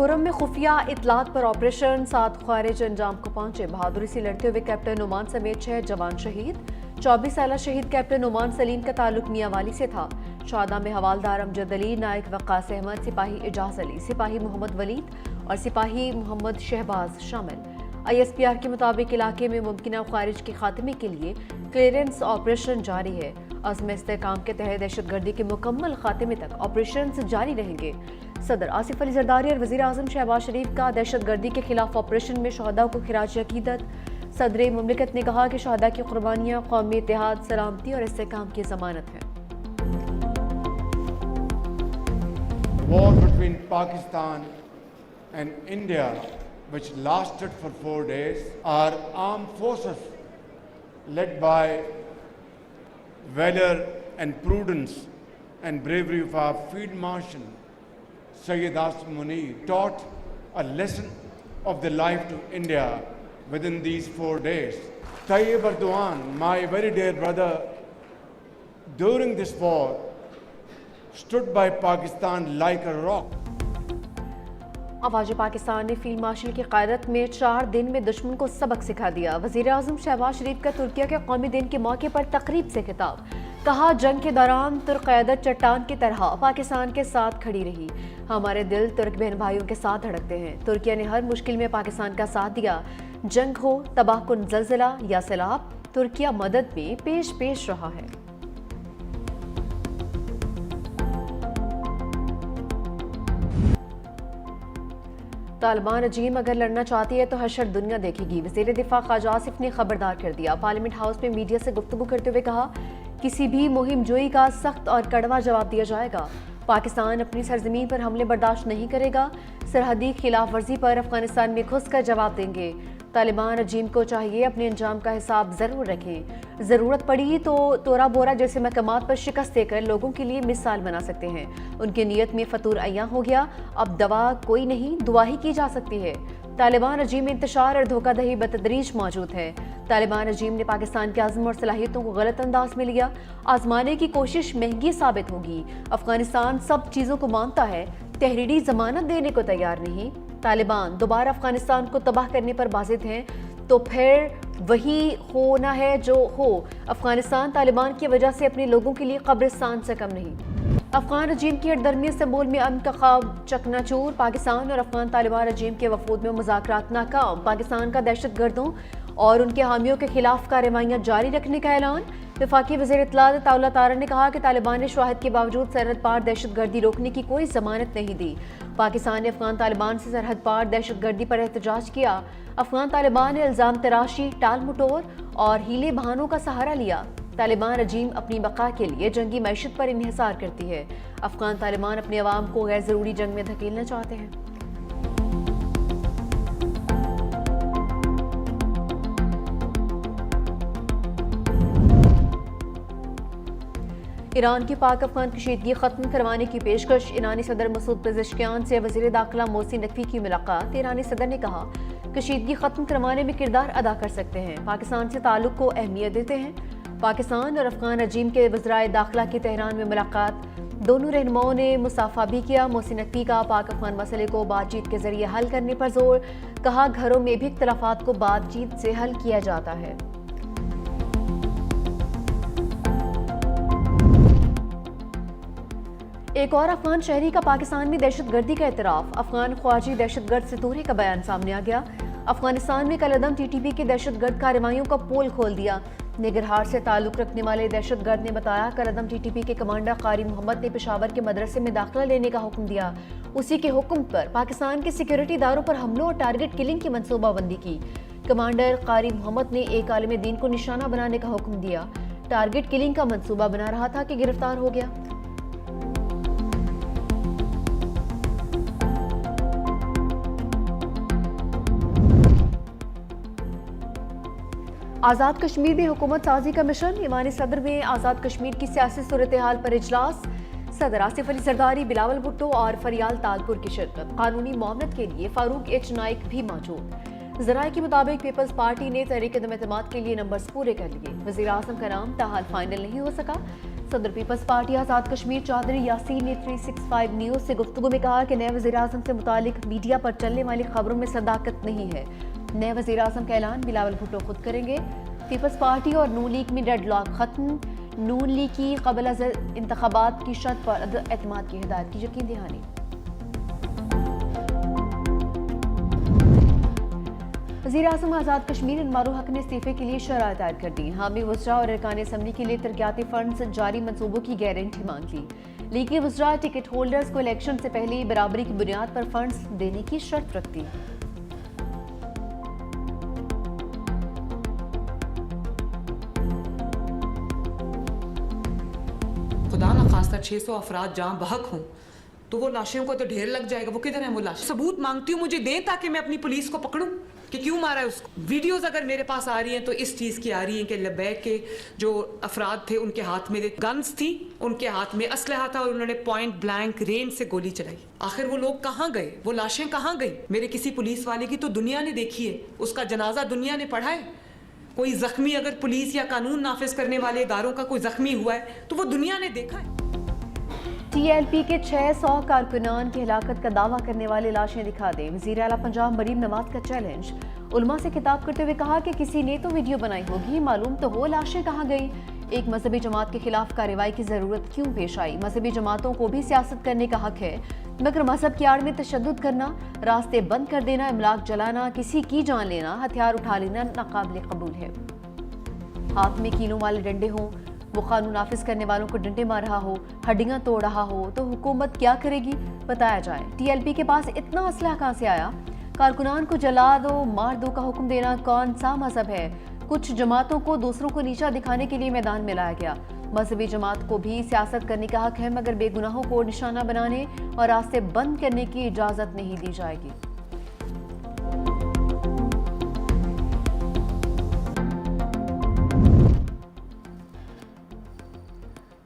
کرم میں خفیہ اطلاعات پر آپریشن 7 خارج انجام کو پہنچے. بہادری سے لڑتے ہوئے کیپٹن نعمان سمیت 6 جوان شہید. 24 سالہ شہید کیپٹن نعمان سلیم کا تعلق میاں والی سے تھا. شہداء میں حوالدار امجد علی، نائک وقاص احمد، سپاہی اعجاز علی، سپاہی محمد ولید اور سپاہی محمد شہباز شامل. ISPR کے مطابق علاقے میں ممکنہ خارج کے خاتمے کے لیے کلیئرنس آپریشن جاری ہے. عزم استحکام کے تحت دہشت گردی کے مکمل خاتمے تک آپریشنز جاری رہیں گے. صدر آصف علی زرداری اور وزیر اعظم شہباز شریف کا دہشت گردی کے خلاف آپریشن میں شہداء کو خراج عقیدت. صدر مملکت نے کہا کہ شہداء کی قربانیاں قومی اتحاد، سلامتی اور استحکام کی ضمانت ہیں. War between Pakistan and India, which lasted for 4 days, our armed forces, led by valor and prudence and bravery of our Field Marshal Sayyid Asim Munir, taught a lesson of the life to India within these 4 days. Tayyib Erdogan, my very dear brother, during this war, stood by Pakistan like a rock. افواج پاکستان نے field marshal کی قیادت میں 4 دن میں دشمن کو سبق سکھا دیا. وزیر اعظم شہباز شریف کا ترکیہ کے قومی دن کے موقع پر تقریب سے خطاب. کہا جنگ کے دوران ترک قیادت چٹان کی طرح پاکستان کے ساتھ کھڑی رہی. ہمارے دل ترک بہن بھائیوں کے ساتھ دھڑکتے ہیں. ترکیہ نے ہر مشکل میں پاکستان کا ساتھ دیا. جنگ ہو، تباہ کن زلزلہ یا سیلاب، ترکیہ مدد میں پیش رہا ہے. طالبان رجیم اگر لڑنا چاہتی ہے تو حشر دنیا دیکھے گی. وزیر دفاع خواجہ آصف نے خبردار کر دیا. پارلیمنٹ ہاؤس میں میڈیا سے گفتگو کرتے ہوئے کہا کسی بھی مہم جوئی کا سخت اور کڑوا جواب دیا جائے گا. پاکستان اپنی سرزمین پر حملے برداشت نہیں کرے گا. سرحدی خلاف ورزی پر افغانستان میں گھس کر جواب دیں گے. طالبان رجیم کو چاہیے اپنے انجام کا حساب ضرور رکھیں. ضرورت پڑی تو تورا بورا جیسے مقامات پر شکست دے کر لوگوں کے لیے مثال بنا سکتے ہیں. ان کی نیت میں فطور عیاں ہو گیا. اب دوا کوئی نہیں، دعا ہی کی جا سکتی ہے. طالبان رجیم میں انتشار اور دھوکہ دہی بتدریج موجود ہے. طالبان رجیم نے پاکستان کے عزم اور صلاحیتوں کو غلط انداز میں لیا. آزمانے کی کوشش مہنگی ثابت ہوگی. افغانستان سب چیزوں کو مانتا ہے، تحریری ضمانت دینے کو تیار نہیں. طالبان دوبارہ افغانستان کو تباہ کرنے پر بازد ہیں تو پھر وہی ہونا ہے جو ہو. افغانستان طالبان کی وجہ سے اپنے لوگوں کے لیے قبرستان سے کم نہیں. افغان رجیم کی ہردرمی استنبول میں امن کا خواب چکنا چور. پاکستان اور افغان طالبان رجیم کے وفود میں مذاکرات ناکام. پاکستان کا دہشت گردوں اور ان کے حامیوں کے خلاف کارروائیاں جاری رکھنے کا اعلان. وفاقی وزیر اطلاعات عطا اللہ طارہ نے کہا کہ طالبان نے شواہد کے باوجود سرحد پار دہشت گردی روکنے کی کوئی ضمانت نہیں دی. پاکستان نے افغان طالبان سے سرحد پار دہشت گردی پر احتجاج کیا. افغان طالبان نے الزام تراشی، ٹال مٹور اور ہیلے بہانوں کا سہارا لیا. طالبان رجیم اپنی بقا کے لیے جنگی معیشت پر انحصار کرتی ہے. افغان طالبان اپنے عوام کو غیر ضروری جنگ میں دھکیلنا چاہتے ہیں. ایران کی پاک افغان کشیدگی ختم کروانے کی پیشکش. ایرانی صدر مسعود پزشکیان سے وزیر داخلہ محسن نقوی کی ملاقات. ایرانی صدر نے کہا کشیدگی ختم کروانے میں کردار ادا کر سکتے ہیں. پاکستان سے تعلق کو اہمیت دیتے ہیں. پاکستان اور افغان رجیم کے وزرائے داخلہ کی تہران میں ملاقات. دونوں رہنماؤں نے مصافحہ بھی کیا. محسن نقوی کا پاک افغان مسئلے کو بات چیت کے ذریعے حل کرنے پر زور. کہا گھروں میں بھی اختلافات کو بات چیت سے حل کیا جاتا ہے. ایک اور افغان شہری کا پاکستان میں دہشت گردی کا اعتراف. افغان خواجی دہشت گرد ستورے کا بیان سامنے آ گیا. افغانستان میں کالعدم TTP کی دہشت گرد کارروائیوں کا پول کھول دیا. نگرہار سے تعلق رکھنے والے دہشت گرد نے بتایا کالعدم TTP کے کمانڈر قاری محمد نے پشاور کے مدرسے میں داخلہ لینے کا حکم دیا. اسی کے حکم پر پاکستان کے سیکیورٹی اداروں پر حملوں اور ٹارگٹ کلنگ کی منصوبہ بندی کی. کمانڈر قاری محمد نے ایک عالم دین کو نشانہ بنانے کا حکم دیا. ٹارگٹ کلنگ کا منصوبہ بنا رہا تھا کہ گرفتار ہو گیا. آزاد کشمیر میں حکومت سازی کا مشن. ایوان صدر میں آزاد کشمیر کی سیاسی صورتحال پر اجلاس. صدر آصف علی زرداری، بلاول بھٹو اور فریال تالپور کی شرکت. قانونی معاونت کے لیے فاروق ایچ نائک بھی موجود. ذرائع کے مطابق پیپلز پارٹی نے تحریک عدم اعتماد کے لیے نمبرز پورے کر لیے. وزیر اعظم کا نام تاحال فائنل نہیں ہو سکا. صدر پیپلز پارٹی آزاد کشمیر چودھری یاسین نے 365 نیوز سے گفتگو میں کہا کہ نئے وزیر اعظم سے متعلق میڈیا پر چلنے والی خبروں میں صداقت نہیں ہے. نئے وزیر اعظم کا اعلان بلاول بھٹو خود کریں گے. پیپلز پارٹی اور نون لیگ میں ڈیڈ لاک ختم. نون لیگ کی قبل از انتخابات کی شرط پر عدم اعتماد کی ہدایت کی یقین دہانی. وزیر اعظم آزاد کشمیر انوار الحق نے استعفے کے لیے شرائط عائد کر دی. حامی وزراء اور ارکان اسمبلی کے لیے ترقیاتی فنڈز جاری منصوبوں کی گارنٹی مانگ لی. لیگی وزراء ٹکٹ ہولڈرز کو الیکشن سے پہلے برابری کی بنیاد پر فنڈز دینے کی شرط رکھ دی. خدا نہ خواستہ 600 افراد جہاں بحق ہوں تو وہ لاشوں کو تو ڈھیر لگ جائے گا. وہ کدھر ہیں وہ لاش؟ ثبوت مانگتی ہوں، مجھے دیں تاکہ میں اپنی پولیس کو پکڑوں کہ کیوں مارا ہے اس کو. ویڈیوز اگر میرے پاس آ رہی ہیں تو اس چیز کی آ رہی ہیں کہ لبیک کے جو افراد تھے ان کے ہاتھ میں گنز تھی، ان کے ہاتھ میں اسلحہ تھا اور انہوں نے پوائنٹ بلینک رینج سے گولی چلائی. آخر وہ لوگ کہاں گئے؟ وہ لاشیں کہاں گئی؟ میرے کسی پولیس والے کی تو دنیا نے دیکھی ہے، اس کا جنازہ دنیا نے پڑھا ہے. کوئی زخمی اگر پولیس یا قانون نافذ کرنے والے اداروں کا کوئی زخمی ہوا ہے تو وہ دنیا نے دیکھا ہے. ٹی ایل پی کے 600 کارکنان کی ہلاکت کا دعویٰ کرنے والے لاشیں دکھا دیں. وزیر اعلیٰ پنجاب مریم نواز کا چیلنج. علماء سے خطاب کرتے ہوئے کہا کہ کسی نے تو ویڈیو بنائی ہوگی، معلوم تو ہو لاشیں کہاں گئی. ایک مذہبی جماعت کے خلاف کارروائی کی ضرورت کیوں پیش آئی؟ مذہبی جماعتوں کو بھی سیاست کرنے کا حق ہے، مگر مذہب کی آڑ میں تشدد کرنا، راستے بند کر دینا، املاک جلانا، کسی کی جان لینا، ہتھیار اٹھا لینا ناقابل قبول ہے. ہاتھ میں کیلوں والے ڈنڈے ہوں، وہ قانون نافذ کرنے والوں کو ڈنڈے مار رہا ہو، ہڈیاں توڑ رہا ہو تو حکومت کیا کرے گی؟ بتایا جائے. ٹی ایل پی کے پاس اتنا اسلحہ کہاں سے آیا؟ کارکنان کو جلا دو، مار دو کا حکم دینا کون سا مذہب ہے؟ کچھ جماعتوں کو دوسروں کو نیچا دکھانے کے لیے میدان میں لایا گیا. مذہبی جماعت کو بھی سیاست کرنے کا حق ہے، مگر بے گناہوں کو نشانہ بنانے اور راستے بند کرنے کی اجازت نہیں دی جائے گی.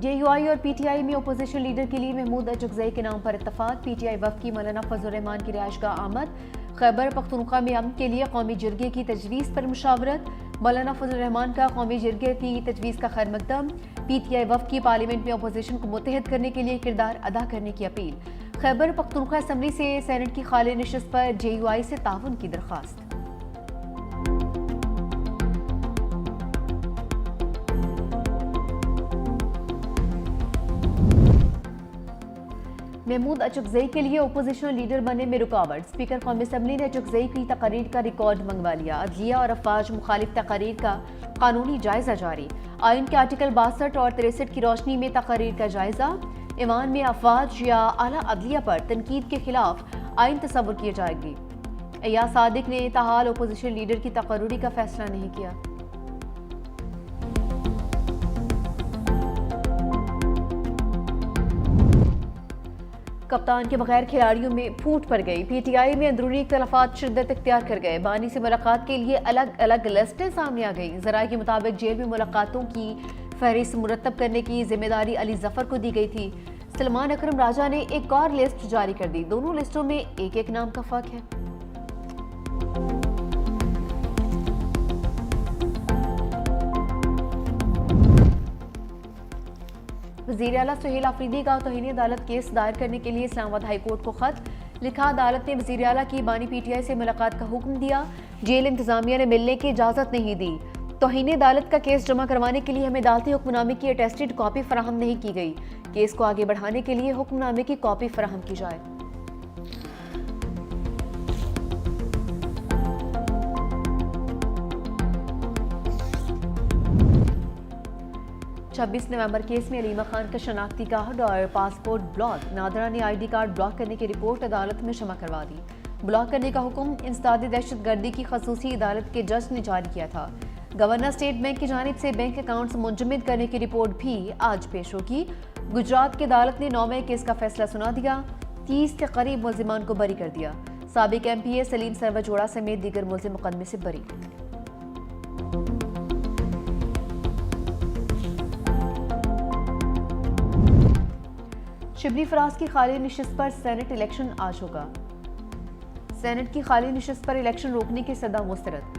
جے یو آئی اور پی ٹی آئی میں اپوزیشن لیڈر کے لیے محمود اچکزئی کے نام پر اتفاق. پی ٹی آئی وفد کی مولانا فضل الرحمان کی رہائش گاہ آمد. خیبر پختونخوا میں امن کے لیے قومی جرگے کی تجویز پر مشاورت. مولانا فضل الرحمان کا قومی جرگے کی تجویز کا خیر مقدم. پی ٹی آئی وفد کی پارلیمنٹ میں اپوزیشن کو متحد کرنے کے لیے کردار ادا کرنے کی اپیل. خیبر پختونخوا اسمبلی سے سینٹ کی خالی نشست پر جے یو آئی سے تعاون کی درخواست. محمود اچکزئی کے لیے اپوزیشن لیڈر بننے میں رکاوٹ. اسپیکر قومی اسمبلی نے اچکزئی کی تقاریر کا ریکارڈ منگوا لیا. عدلیہ اور افواج مخالف تقاریر کا قانونی جائزہ جاری. آئین کے آرٹیکل 62 اور 63 کی روشنی میں تقاریر کا جائزہ. ایوان میں افواج یا اعلیٰ عدلیہ پر تنقید کے خلاف آئین تصور کیے جائے گی. ایاز صادق نے تاحال اپوزیشن لیڈر کی تقرری کا فیصلہ نہیں کیا. کپتان کے بغیر کھلاڑیوں میں پھوٹ پڑ گئی. پی ٹی آئی میں اندرونی اختلافات شدت اختیار کر گئے. بانی سے ملاقات کے لیے الگ الگ لسٹیں سامنے آ گئیں. ذرائع کے مطابق جیل میں ملاقاتوں کی فہرست مرتب کرنے کی ذمہ داری علی ظفر کو دی گئی تھی. سلمان اکرم راجہ نے ایک اور لسٹ جاری کر دی. دونوں لسٹوں میں ایک ایک نام کا فرق ہے. وزیر اعلیٰ سہیل آفریدی کا توہین عدالت کیس دائر کرنے کے لیے اسلام آباد ہائی کورٹ کو خط لکھا. عدالت نے وزیر اعلیٰ کی بانی پی ٹی آئی سے ملاقات کا حکم دیا. جیل انتظامیہ نے ملنے کی اجازت نہیں دی. توہین عدالت کا کیس جمع کروانے کے لیے ہمیں عدالتی حکم نامے کی اٹیسٹڈ کاپی فراہم نہیں کی گئی. کیس کو آگے بڑھانے کے لیے حکم نامے کی کاپی فراہم کی جائے. چھبیس نومبر کیس میں علیمہ خان کا شناختی کارڈ اور پاسپورٹ بلاک. نادرہ نے آئی ڈی کارڈ بلاک کرنے کی رپورٹ عدالت میں جمع کروا دی. بلاک کرنے کا حکم انسداد دہشت گردی کی خصوصی عدالت کے جج نے جاری کیا تھا. گورنر اسٹیٹ بینک کی جانب سے بینک اکاؤنٹس منجمد کرنے کی رپورٹ بھی آج پیش ہوگی. گجرات کی عدالت نے 9 مئی کیس کا فیصلہ سنا دیا. 30 کے قریب ملزمان کو بری کر دیا. سابق ایم پی اے سلیم سرور جوڑا سمیت دیگر ملزم مقدمے سے بری. شبلی فراز کی خالی نشست پر سینٹ الیکشن آج ہوگا. سینٹ کی خالی نشست پر الیکشن روکنے کی صدا مسترد.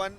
1